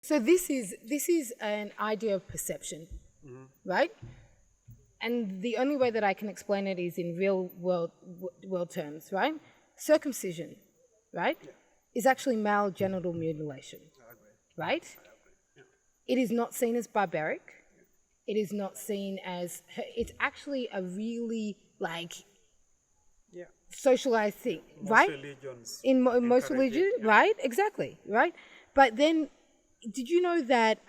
So this is an idea of perception, right? And the only way that I can explain it is in real world terms, right? Circumcision, right, is actually male genital mutilation, right? It is not seen as barbaric. It is not seen as, it's actually a really like Yeah. socialized thing, Most right? religions In most encourage it, religions, yeah. right? Exactly, right? But then, did you know that,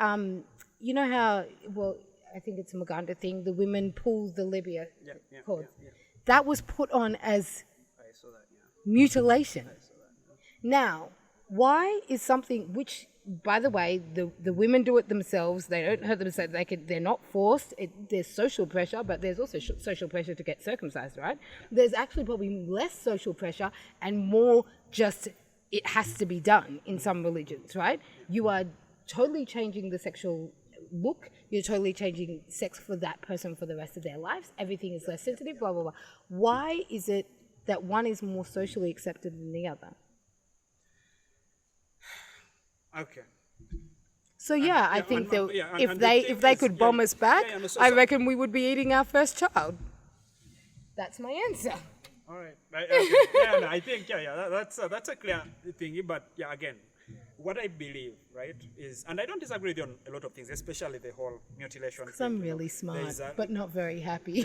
you know how, well, I think it's a Maganda thing, the women pull the Libya Yeah, yeah, cords. yeah, yeah. That was put on as I saw that, yeah. mutilation. I saw that. Now, why is something which, by the way, the women do it themselves. They don't hurt themselves. They're not forced. There's social pressure, but there's also social pressure to get circumcised, right? There's actually probably less social pressure and more just it has to be done in some religions, right? You are totally changing the sexual look. You're totally changing sex for that person for the rest of their lives. Everything is less sensitive, blah, blah, blah. Why is it that one is more socially accepted than the other? Okay. So yeah, I think that if and the they thing if they is, could bomb us back, no, I reckon we would be eating our first child. That's my answer. all right. Okay. Yeah, no, I think that's a clear thing. But yeah, again, what I believe, right, is, and I don't disagree with you on a lot of things, especially the whole mutilation. Because I'm really smart, but not very happy.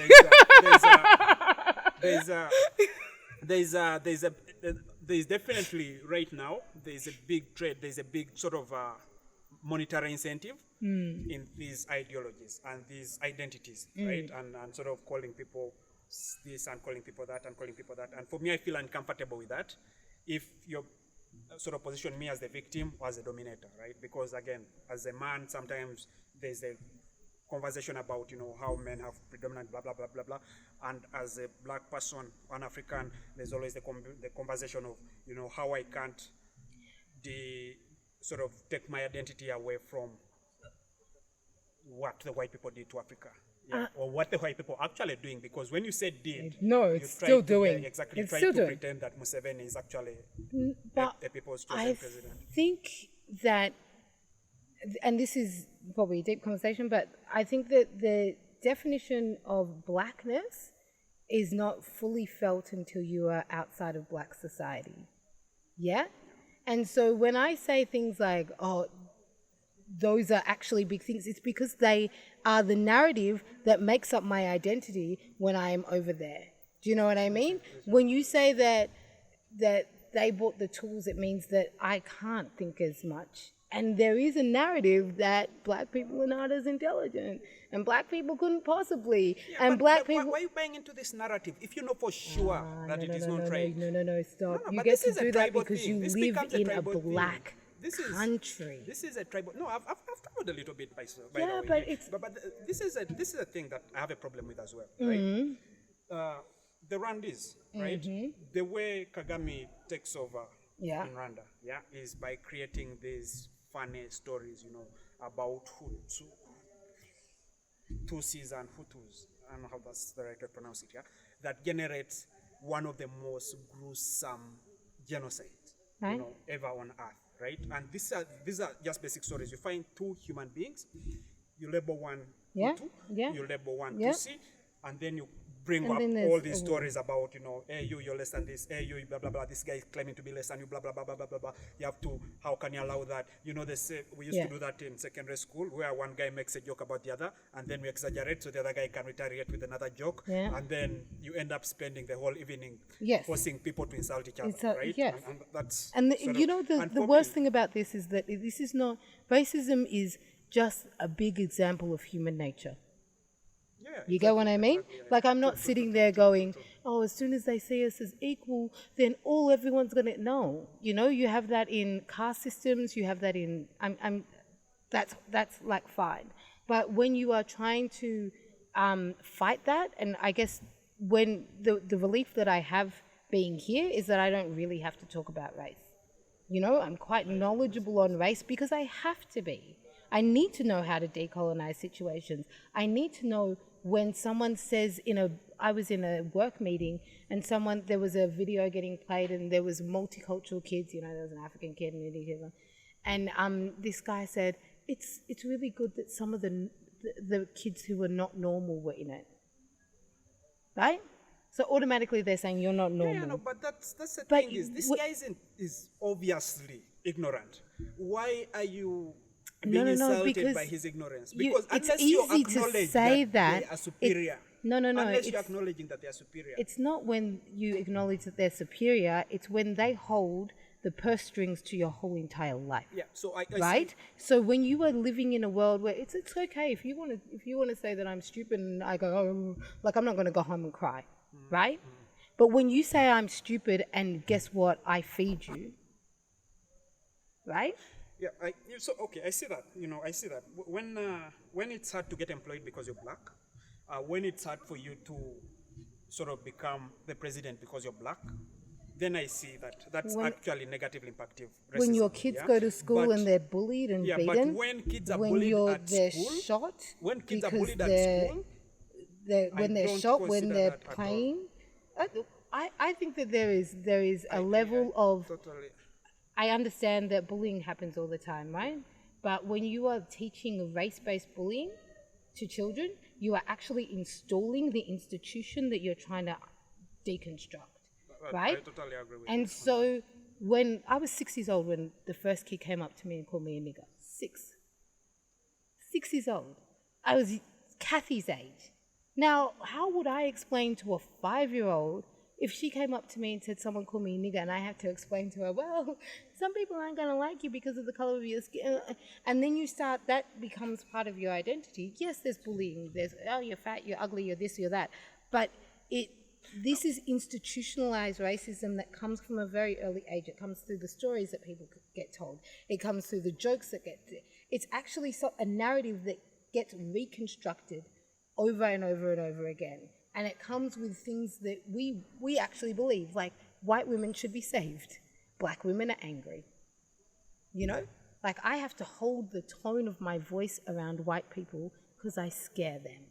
There's definitely right now there's a big trade, there's a big sort of monetary incentive in these ideologies and these identities, right? And sort of calling people this and calling people that and calling people that. And for me, I feel uncomfortable with that. If you're sort of position me as the victim or as a dominator, right? Because again, as a man, sometimes there's a conversation about, you know, how men have predominant blah, blah, blah, blah, blah. And as a black person, an African, there's always the conversation of, you know, how I can't sort of take my identity away from what the white people did to Africa. Yeah, or what the white people actually doing, because when you say did, No, you it's try still to, doing. exactly, It's try still to doing. pretend that Museveni is actually But a people's I chosen president. think that, and this is probably a deep conversation, but I think that the definition of blackness is not fully felt until you are outside of black society. Yeah? And so when I say things like, oh, those are actually big things, it's because they are the narrative that makes up my identity when I am over there. Do you know what I mean? When you say that they bought the tools, it means that I can't think as much. And there is a narrative that black people are not as intelligent, and black people couldn't possibly, Yeah, and but, black but people. why are you buying into this narrative if you know for sure that it is not right? No, stop. No, You but get this to is a do that tribal because thing. you This live becomes a in a tribal thing. black country. This is a tribal. No, I've traveled a little bit by Yeah, the way. but it's- This is a thing that I have a problem with as well, right? The Rwandese, right? The way Kagame takes over Yeah. in Rwanda, yeah, is by creating these funny stories, you know, about Tutsis and Hutus. I don't know how that's the right way to pronounce it, yeah? That generates one of the most gruesome genocides, Right. you know, ever on earth, right? And these are just basic stories. You find two human beings, you label one Yeah, Hutu, yeah, you label one yeah. Tutsi, and then you bring And up then there's all these a stories about, you know, hey, you're less than this, hey, you, blah, blah, blah, this guy is claiming to be less than you, blah, blah, blah, blah, blah, blah, blah. You have to, how can you allow that? You know, they say, we used Yeah. to do that in secondary school, where one guy makes a joke about the other, and then we exaggerate so the other guy can retaliate with another joke, Yeah. and then you end up spending the whole evening Yes. forcing people to insult each other, It's a- right? yes. And that's And sort you of- know, and the for worst me- thing about this is that this is not, racism is just a big example of human nature. Yeah, You get what I mean? exactly, yeah. Like, I'm not sitting there going, oh, as soon as they see us as equal, then everyone's going to know. You know, you have that in caste systems, you have that in, that's like fine. But when you are trying to fight that, and I guess when the relief that I have being here is that I don't really have to talk about race. You know, I'm quite knowledgeable on race because I have to be. I need to know how to decolonize situations. I need to know when someone says I was in a work meeting and there was a video getting played and there was multicultural kids, you know, there was an African kid and an Indian kid, and this guy said it's really good that some of the kids who were not normal were in it, right? So automatically they're saying you're not normal. Yeah, no, but that's the But thing is this guy is obviously ignorant. Why are you being insulted because by his ignorance? you- Because it's unless you easy to acknowledge say that that, they are superior. Unless you're it's- acknowledging that they are superior. It's not when you acknowledge that they're superior, it's when they hold the purse strings to your whole entire life. Yeah, so I Right? see, So when you are living in a world where it's okay if you want to say that I'm stupid and I go, oh, like I'm not going to go home and cry, right? But when you say I'm stupid and guess what, I feed you, right? yeah, so okay, I see that. I see that. When it's hard to get employed because you're black, when it's hard for you to sort of become the president because you're black, then I see that that's actually negatively impacting racism. When your kids go to school and they're bullied and beaten, but when kids are when bullied at they're school, shot, when kids are because bullied at school, when they're don't shot, when consider they're that at all. playing, I think that there is a level of. totally. I understand that bullying happens all the time, right? But when you are teaching race-based bullying to children, you are actually installing the institution that you're trying to deconstruct, right? I totally agree with you. And so when I was 6 years old, when the first kid came up to me and called me a nigger, 6 years old, I was Kathy's age. Now, how would I explain to a 5-year-old if she came up to me and said someone called me a nigger and I have to explain to her, well, some people aren't going to like you because of the color of your skin. And then that becomes part of your identity. Yes, there's bullying. There's, oh, you're fat, you're ugly, you're this, you're that. But this is institutionalized racism that comes from a very early age. It comes through the stories that people get told. It comes through the jokes that it's actually a narrative that gets reconstructed over and over and over again. And it comes with things that we actually believe, like white women should be saved, black women are angry. Like I have to hold the tone of my voice around white people because I scare them.